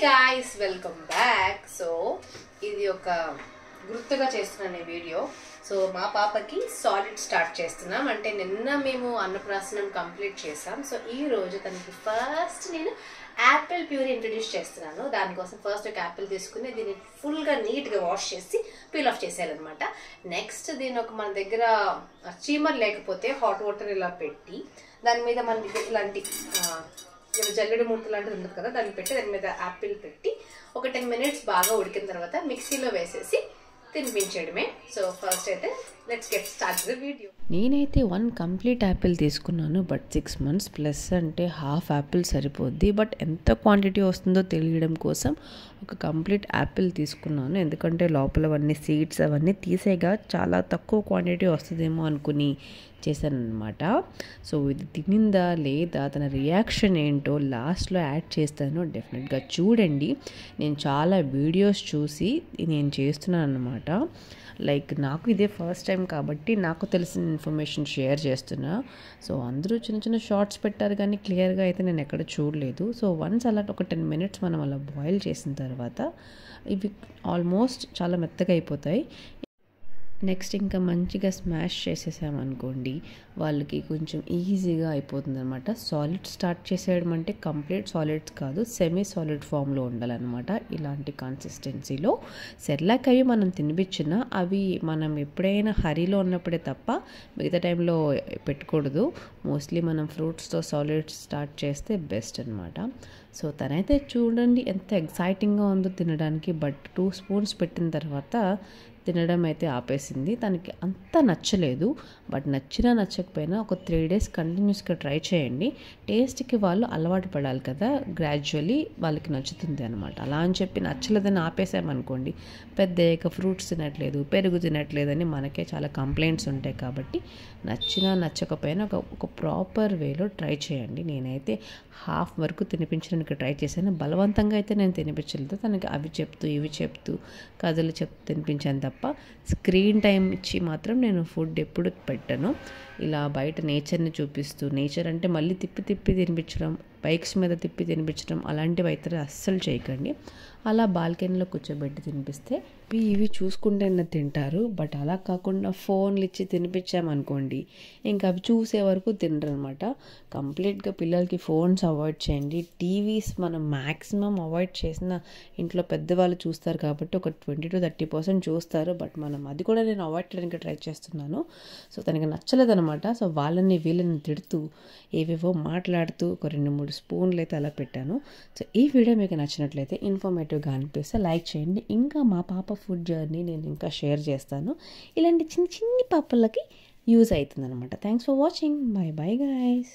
guys, welcome back. So ఇది ఒక గుర్తుగా చేస్తున్న వీడియో. సో మా పాపకి సాలిడ్ స్టార్ట్ చేస్తున్నాం. అంటే నిన్న మేము అన్నప్రాసనం కంప్లీట్ చేసాం. సో ఈ రోజు తనకి ఫస్ట్ నేను యాపిల్ ప్యూరీ ఇంట్రడ్యూస్ చేస్తున్నాను. దానికోసం ఫస్ట్ ఒక యాపిల్ తీసుకుని దీన్ని ఫుల్గా నీట్గా వాష్ చేసి పీల్ ఆఫ్ చేసేయాలన్నమాట. నెక్స్ట్ దీని ఒక మన దగ్గర చీమర్ లేకపోతే హాట్ వాటర్ ఇలా పెట్టి దాని మీద మనకి ఇలాంటి జల్లెడ మూత లాంటిది ఉంటుంది కదా, దాన్ని పెట్టి దాని మీద యాపిల్ పెట్టి ఒక 10 minutes బాగా ఉడికిన తర్వాత మిక్సీలో వేసేసి తినిపించడమే. సో ఫస్ట్ అయితే let's get start the video. నేనైతే 1 కంప్లీట్ యాపిల్ తీసుకున్నాను. బట్ 6 months ప్లస్ అంటే హాఫ్ యాపిల్ సరిపోద్ది. బట్ ఎంత క్వాంటిటీ వస్తుందో తెలియడం కోసం ఒక కంప్లీట్ యాపిల్ తీసుకున్నాను. ఎందుకంటే లోపలవన్నీ సీడ్స్ అవన్నీ తీసేగా చాలా తక్కువ క్వాంటిటీ వస్తుందేమో అనుకుని చేశానమాట. సో ఇది తినిందా లేదా తన రియాక్షన్ ఏంటో లాస్ట్లో యాడ్ చేస్తాను, డెఫినెట్గా చూడండి. నేను చాలా వీడియోస్ చూసి నేను చేస్తున్నాను అన్నమాట. లైక్ నాకు ఇదే ఫస్ట్ టైం కాబట్టి నాకు తెలిసిన ఇన్ఫర్మేషన్ షేర్ చేస్తున్నా. సో అందరూ చిన్న చిన్న షార్ట్స్ పెట్టారు కానీ క్లియర్గా అయితే నేను ఎక్కడ చూడలేదు. సో వన్స్ అలా ఒక 10 minutes మనం అలా బాయిల్ చేసిన తర్వాత ఇవి ఆల్మోస్ట్ చాలా మెత్తగా అయిపోతాయి. నెక్స్ట్ ఇంకా మంచిగా స్మాష్ చేసేసామనుకోండి వాళ్ళకి కొంచెం ఈజీగా అయిపోతుంది అనమాట. సాలిడ్ స్టార్ట్ చేసేయడం అంటే కంప్లీట్ సాలిడ్స్ కాదు, సెమీ సాలిడ్ ఫామ్లో ఉండాలన్నమాట. ఇలాంటి కన్సిస్టెన్సీలో సెర్లాక్ అవి మనం తినిపించినా అవి మనం ఎప్పుడైనా హరీలో ఉన్నప్పుడే తప్ప మిగతా టైంలో పెట్టకూడదు. మోస్ట్లీ మనం ఫ్రూట్స్తో సాలిడ్స్ స్టార్ట్ చేస్తే బెస్ట్ అనమాట. సో తనైతే చూడండి ఎంత ఎక్సైటింగ్గా ఉందో తినడానికి. బట్ 2 spoons పెట్టిన తర్వాత తినడం అయితే ఆపేసింది. తనకి అంత నచ్చలేదు. బట్ నచ్చినా నచ్చకపోయినా ఒక 3 days కంటిన్యూస్గా ట్రై చేయండి. టేస్ట్కి వాళ్ళు అలవాటు పడాలి కదా, గ్రాడ్యువల్లీ వాళ్ళకి నచ్చుతుంది అనమాట. అలా అని చెప్పి నచ్చలేదని ఆపేసామనుకోండి పెద్ద ఫ్రూట్స్ తినట్లేదు, పెరుగు తినట్లేదని మనకే చాలా కంప్లైంట్స్ ఉంటాయి. కాబట్టి నచ్చినా నచ్చకపోయినా ఒక ప్రాపర్ వేలో ట్రై చేయండి. నేనైతే హాఫ్ వరకు తినిపించడానికి ట్రై చేశాను. బలవంతంగా అయితే నేను తినిపించలేదు. తనకి అవి చెప్తూ ఇవి చెప్తూ కథలు చెప్తూ తినిపించాను తప్ప స్క్రీన్ టైం ఇచ్చి మాత్రం నేను ఫుడ్ ఎప్పుడు పెట్టను. ఇలా బయట నేచర్ని చూపిస్తూ, నేచర్ అంటే మళ్ళీ తిప్పి తిప్పి తినిపించడం, బైక్స్ మీద తిప్పి తినిపించడం అలాంటివి అయితే అస్సలు చేయకండి. అలా బాల్కనీలో కూర్చోబెట్టి తినిపిస్తే ఇవి చూసుకుంటేనే తింటారు. బట్ అలా కాకుండా ఫోన్లు ఇచ్చి తినిపించామనుకోండి ఇంకా అవి చూసే వరకు తినరు అనమాట. కంప్లీట్గా పిల్లలకి ఫోన్స్ అవాయిడ్ చేయండి. టీవీస్ మనం మ్యాక్సిమం అవాయిడ్ చేసిన ఇంట్లో పెద్దవాళ్ళు చూస్తారు కాబట్టి ఒక 20 to 30% చూస్తారు. బట్ మనం అది కూడా నేను అవాయిడ్ చేయడానికి ట్రై చేస్తున్నాను. సో తనకి నచ్చలేదనమాట. సో వీళ్ళని తిడుతూ ఏవేవో మాట్లాడుతూ ఒక 2-3 స్పూన్లు అయితే అలా పెట్టాను. సో ఈ వీడియో మీకు నచ్చినట్లయితే ఇన్ఫర్మేటివ్గా అనిపిస్తే లైక్ చేయండి. ఇంకా మా పాప ఫుడ్ జర్నీ నేను ఇంకా షేర్ చేస్తాను. ఇలాంటి చిన్ని పాపలకి యూజ్ అవుతుంది అనమాట. Thanks for watching. By bye guys.